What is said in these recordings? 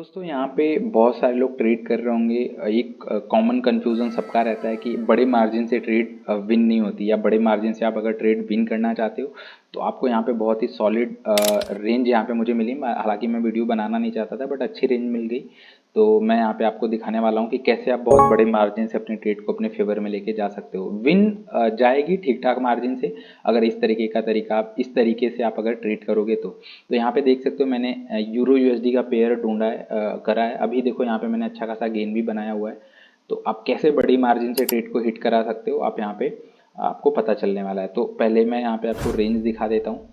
दोस्तों यहाँ पे बहुत सारे लोग ट्रेड कर रहे होंगे। एक कॉमन कंफ्यूजन सबका रहता है कि बड़े मार्जिन से ट्रेड विन नहीं होती, या बड़े मार्जिन से आप अगर ट्रेड विन करना चाहते हो तो आपको यहाँ पे बहुत ही सॉलिड रेंज यहाँ पे मुझे मिली। हालांकि मैं वीडियो बनाना नहीं चाहता था, बट अच्छी रेंज मिल गई। तो मैं यहाँ पे आपको दिखाने वाला हूँ कि कैसे आप बहुत बड़े मार्जिन से अपने ट्रेड को अपने फेवर में लेके जा सकते हो। विन जाएगी ठीक ठाक मार्जिन से, अगर इस तरीके का तरीका आप इस तरीके से आप अगर ट्रेड करोगे तो यहाँ पे देख सकते हो मैंने यूरो यूएसडी का पेयर ढूंढा है, करा है। अभी देखो यहाँ पे मैंने अच्छा खासा गेन भी बनाया हुआ है। तो आप कैसे बड़ी मार्जिन से ट्रेड को हिट करा सकते हो, आप यहाँ पे आपको पता चलने वाला है। तो पहले मैं यहाँ पे आपको रेंज दिखा देता हूँ,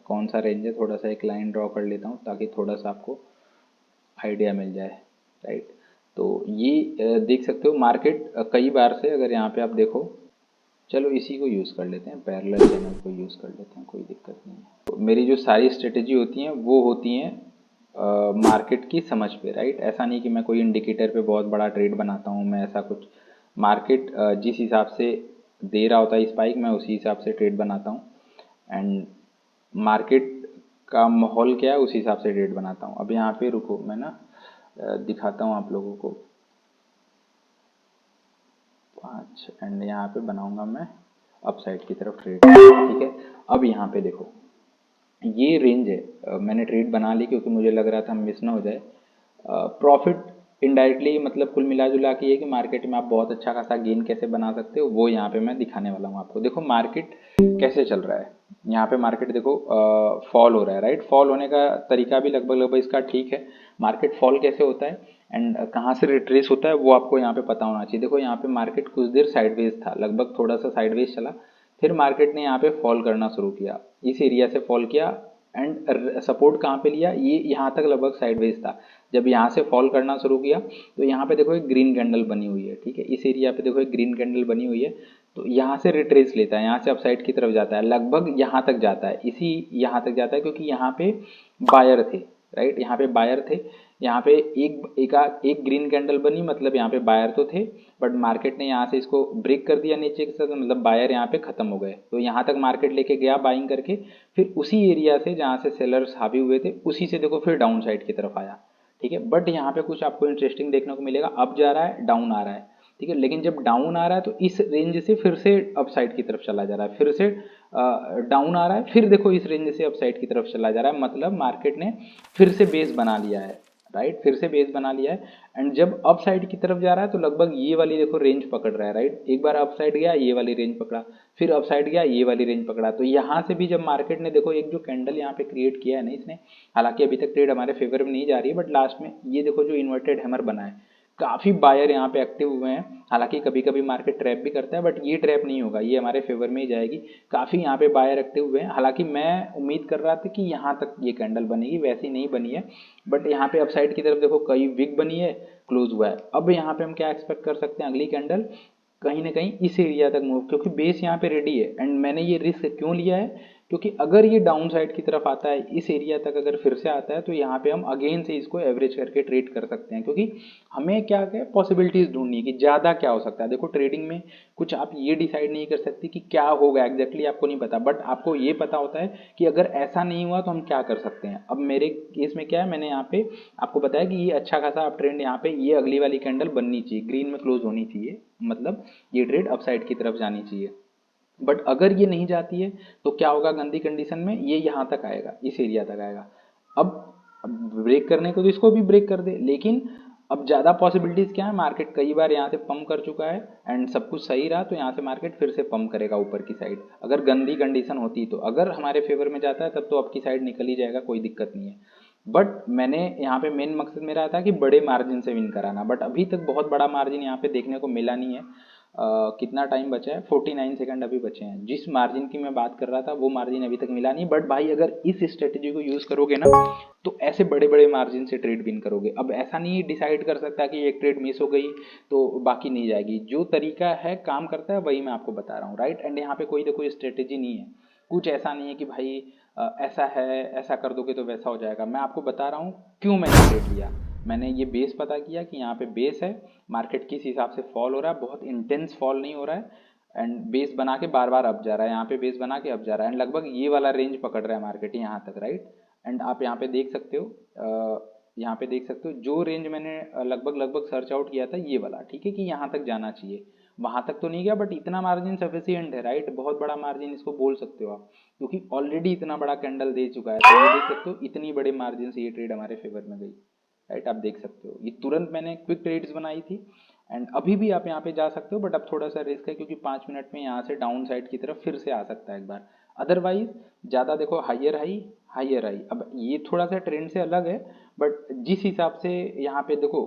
कौन सा रेंज है। थोड़ा सा एक लाइन ड्रॉ कर लेता हूँ ताकि थोड़ा सा आपको आइडिया मिल जाए, राइट। तो ये देख सकते हो मार्केट कई बार से, अगर यहाँ पे आप देखो, चलो इसी को यूज़ कर लेते हैं, पैरेलल चैनल को यूज़ कर लेते हैं, कोई दिक्कत नहीं है। तो मेरी जो सारी स्ट्रेटेजी होती हैं वो होती हैं मार्केट की समझ पे, राइट। ऐसा नहीं कि मैं कोई इंडिकेटर पे बहुत बड़ा ट्रेड बनाता हूँ, मैं ऐसा कुछ। मार्केट जिस हिसाब से दे रहा होता है स्पाइक, मैं उसी हिसाब से ट्रेड बनाता हूँ। एंड मार्केट का माहौल क्या है उस हिसाब से ट्रेड बनाता हूँ। अब यहाँ पे रुको, मैं ना दिखाता हूँ आप लोगों को। 5 एंड यहाँ पे बनाऊंगा मैं अपसाइड की तरफ ट्रेड, ठीक है। अब यहाँ पे देखो, ये रेंज है, मैंने ट्रेड बना ली क्योंकि मुझे लग रहा था मिस ना हो जाए। प्रॉफिट इनडायरेक्टली मतलब कुल मिला जुला के ये कि मार्केट में आप बहुत अच्छा खासा गेन कैसे बना सकते हो, वो यहाँ पे मैं दिखाने वाला हूँ आपको। देखो मार्केट कैसे चल रहा है। यहाँ पे मार्केट देखो फॉल हो रहा है, राइट। फॉल होने का तरीका भी लगभग लगभग इसका ठीक है। मार्केट फॉल कैसे होता है एंड कहाँ से रिट्रेस होता है वो आपको यहाँ पे पता होना चाहिए। देखो यहाँ पे मार्केट कुछ देर साइडवेज था, लगभग थोड़ा सा साइडवेज चला, फिर मार्केट ने यहाँ पे फॉल करना शुरू किया, इस एरिया से फॉल किया एंड सपोर्ट कहाँ पे लिया, ये यहाँ तक लगभग साइडवेज था। जब यहाँ से फॉल करना शुरू किया तो यहाँ पे देखो एक ग्रीन कैंडल बनी हुई है, ठीक है। इस एरिया पे देखो एक ग्रीन कैंडल बनी हुई है। तो यहाँ से रिट्रेस लेता है, यहाँ से अपसाइड की तरफ जाता है, लगभग यहाँ तक जाता है, इसी यहाँ तक जाता है क्योंकि यहाँ पे बायर थे, राइट। यहाँ पे बायर थे, यहाँ पे एक ग्रीन कैंडल बनी, मतलब यहाँ पे बायर तो थे, बट मार्केट ने यहाँ से इसको ब्रेक कर दिया नीचे के साथ, मतलब बायर यहाँ पे खत्म हो गए। तो यहाँ तक मार्केट लेके गया बाइंग करके, फिर उसी एरिया से जहाँ से सेलर्स हावी हुए थे उसी से देखो फिर डाउन साइड की तरफ आया, ठीक है। बट यहाँ पे कुछ आपको इंटरेस्टिंग देखने को मिलेगा, अप जा रहा है डाउन आ रहा है, ठीक है। लेकिन जब डाउन आ रहा है तो इस रेंज से फिर से अप साइड की तरफ चला जा रहा है, फिर से डाउन आ रहा है, फिर देखो इस रेंज से अप साइड की तरफ चला जा रहा है, मतलब मार्केट ने फिर से बेस बना लिया है, राइट। फिर से बेस बना लिया है एंड जब अप साइड की तरफ जा रहा है तो लगभग ये वाली देखो रेंज पकड़ रहा है, राइट। एक बार अप साइड गया ये वाली रेंज पकड़ा, फिर अप साइड गया ये वाली रेंज पकड़ा। तो यहाँ से भी जब मार्केट ने देखो एक जो कैंडल यहाँ पे क्रिएट किया है ना इसने, हालांकि अभी तक ट्रेड हमारे फेवर में नहीं जा रही है, बट लास्ट में ये देखो जो इन्वर्टेड हैमर बना है, काफ़ी बायर यहाँ पे एक्टिव हुए हैं। हालांकि कभी कभी मार्केट ट्रैप भी करता है, बट ये ट्रैप नहीं होगा, ये हमारे फेवर में ही जाएगी। काफ़ी यहाँ पे बायर एक्टिव हुए हैं। हालांकि मैं उम्मीद कर रहा था कि यहाँ तक ये कैंडल बनेगी, वैसी नहीं बनी है। बट यहाँ पे अपसाइड की तरफ देखो कई विक बनी है, क्लोज हुआ है। अब यहाँ पे हम क्या एक्सपेक्ट कर सकते हैं, अगली कैंडल कहीं ना कहीं इस एरिया तक मूव, क्योंकि बेस यहाँ पे रेडी है। एंड मैंने ये रिस्क क्यों लिया है, क्योंकि अगर ये डाउन साइड की तरफ आता है, इस एरिया तक अगर फिर से आता है, तो यहाँ पे हम अगेन से इसको एवरेज करके ट्रेड कर सकते हैं। क्योंकि हमें क्या क्या पॉसिबिलिटीज ढूंढनी है कि ज़्यादा क्या हो सकता है। देखो ट्रेडिंग में कुछ आप ये डिसाइड नहीं कर सकते कि क्या होगा एग्जैक्टली, आपको नहीं पता, बट आपको ये पता होता है कि अगर ऐसा नहीं हुआ तो हम क्या कर सकते हैं। अब मेरे केस में क्या है, मैंने यहाँ पे आपको बताया कि ये अच्छा खासा अप ट्रेंड, यहाँ पे ये अगली वाली कैंडल बननी चाहिए, ग्रीन में क्लोज होनी चाहिए, मतलब ये ट्रेड अपसाइड की तरफ जानी चाहिए। बट अगर ये नहीं जाती है तो क्या होगा, गंदी कंडीशन में ये यहाँ तक आएगा, इस एरिया तक आएगा। अब ब्रेक करने को तो इसको भी ब्रेक कर दे, लेकिन अब ज़्यादा पॉसिबिलिटीज़ क्या है, मार्केट कई बार यहाँ से पंप कर चुका है एंड सब कुछ सही रहा, तो यहाँ से मार्केट फिर से पंप करेगा ऊपर की साइड। अगर गंदी कंडीशन होती तो, अगर हमारे फेवर में जाता है तब तो आपकी साइड निकल ही जाएगा, कोई दिक्कत नहीं है। बट मैंने यहाँ पे मेन मकसद मेरा था कि बड़े मार्जिन से विन कराना, बट अभी तक बहुत बड़ा मार्जिन यहाँ पे देखने को मिला नहीं है। कितना टाइम बचा है, 49 सेकंड अभी बचे हैं। जिस मार्जिन की मैं बात कर रहा था वो मार्जिन अभी तक मिला नहीं। बट भाई अगर इस स्ट्रेटेजी को यूज़ करोगे ना तो ऐसे बड़े बड़े मार्जिन से ट्रेड विन करोगे। अब ऐसा नहीं डिसाइड कर सकता कि एक ट्रेड मिस हो गई तो बाकी नहीं जाएगी। जो तरीका है काम करता है वही मैं आपको बता रहा हूँ, राइट। एंड यहाँ पे कोई देखो स्ट्रेटेजी नहीं है, कुछ ऐसा नहीं है कि भाई ऐसा है, ऐसा कर दोगे तो वैसा हो जाएगा। मैं आपको बता रहा हूँ क्यों मैंने ट्रेड लिया। मैंने ये बेस पता किया कि यहाँ पे बेस है, मार्केट किस हिसाब से फॉल हो रहा है, बहुत इंटेंस फॉल नहीं हो रहा है, एंड बेस बना के बार बार अप जा रहा है, यहाँ पे बेस बना के अप जा रहा है, एंड लगभग ये वाला रेंज पकड़ रहा है मार्केट यहाँ तक, राइट। एंड आप यहाँ पे देख सकते हो यहाँ पे देख सकते हो जो रेंज मैंने लगभग लगभग सर्च आउट किया था ये वाला, ठीक है, कि यहाँ तक जाना चाहिए। वहां तक तो नहीं गया बट इतना मार्जिन सफिशियंट है, राइट, बहुत बड़ा मार्जिन इसको बोल सकते हो आप, क्योंकि ऑलरेडी इतना बड़ा कैंडल दे चुका है। तो ये देख सकते हो इतनी बड़े मार्जिन से ये ट्रेड हमारे फेवर में गई, राइट, आप देख सकते हो। ये तुरंत मैंने क्विक ट्रेड्स बनाई थी एंड अभी भी आप यहाँ पे जा सकते हो, बट अब थोड़ा सा रिस्क है क्योंकि 5 मिनट में यहाँ से डाउन साइड की तरफ फिर से आ सकता है एक बार। अदरवाइज ज़्यादा देखो हाइयर हाई हाइयर हाई, अब ये थोड़ा सा ट्रेंड से अलग है, बट जिस हिसाब से यहाँ पे देखो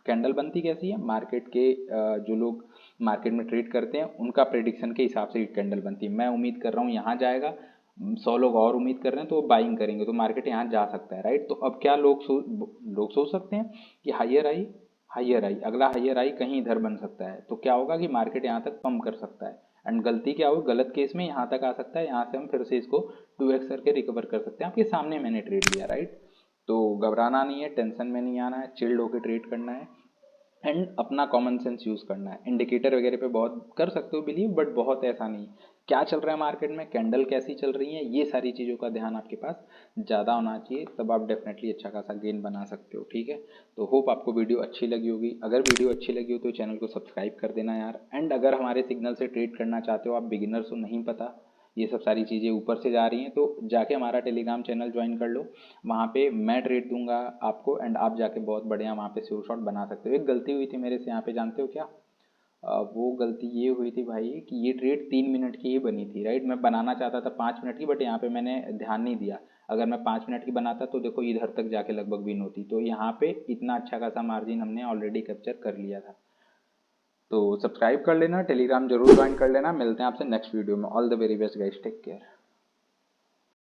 कैंडल बनती कैसी है, मार्केट के जो लोग मार्केट में ट्रेड करते हैं उनका प्रेडिक्शन के हिसाब से कैंडल बनती है। मैं उम्मीद कर रहा हूँ यहाँ जाएगा, 100 लोग और उम्मीद कर रहे हैं तो बाइंग करेंगे तो मार्केट यहाँ जा सकता है, राइट। तो अब क्या लोग सोच सकते हैं कि हाइयर आई अगला हाइयर आई कहीं इधर बन सकता है, तो क्या होगा कि मार्केट यहाँ तक पंप कर सकता है एंड गलती क्या होगी, गलत केस में यहाँ तक आ सकता है, यहाँ से हम फिर से इसको 2x करके रिकवर कर सकते हैं। आपके सामने मैंने ट्रेड लिया, राइट। तो घबराना नहीं है, टेंशन में नहीं आना है, चिल्ड होकर ट्रेड करना है एंड अपना कॉमन सेंस यूज़ करना है। इंडिकेटर वगैरह पे बहुत कर सकते हो बिलीव, बट बहुत ऐसा नहीं। क्या चल रहा है मार्केट में, कैंडल कैसी चल रही है, ये सारी चीज़ों का ध्यान आपके पास ज़्यादा होना चाहिए, तब आप डेफिनेटली अच्छा खासा गेन बना सकते हो, ठीक है। तो होप आपको वीडियो अच्छी लगी होगी। अगर वीडियो अच्छी लगी हो तो चैनल को सब्सक्राइब कर देना यार। एंड अगर हमारे सिग्नल से ट्रेड करना चाहते हो, आप बिगिनर्स हो, नहीं पता ये सब सारी चीज़ें ऊपर से जा रही हैं, तो जाके हमारा टेलीग्राम चैनल ज्वाइन कर लो। वहाँ पे मैं ट्रेड दूंगा आपको एंड आप जाके बहुत बढ़िया वहाँ पे श्योर शॉट बना सकते हो। एक गलती हुई थी मेरे से यहाँ पे, जानते हो क्या? वो गलती ये हुई थी भाई कि ये ट्रेड 3 मिनट की ही बनी थी, राइट। मैं बनाना चाहता था 5 मिनट की, बट यहाँ पे मैंने ध्यान नहीं दिया। अगर मैं 5 मिनट की बनाता तो देखो इधर तक जाके लगभग विन होती। तो यहाँ पे इतना अच्छा खासा मार्जिन हमने ऑलरेडी कैप्चर कर लिया था। तो सब्सक्राइब कर लेना, टेलीग्राम जरूर ज्वाइन कर लेना। मिलते हैं आपसे नेक्स्ट वीडियो में। All the very best guys, take care.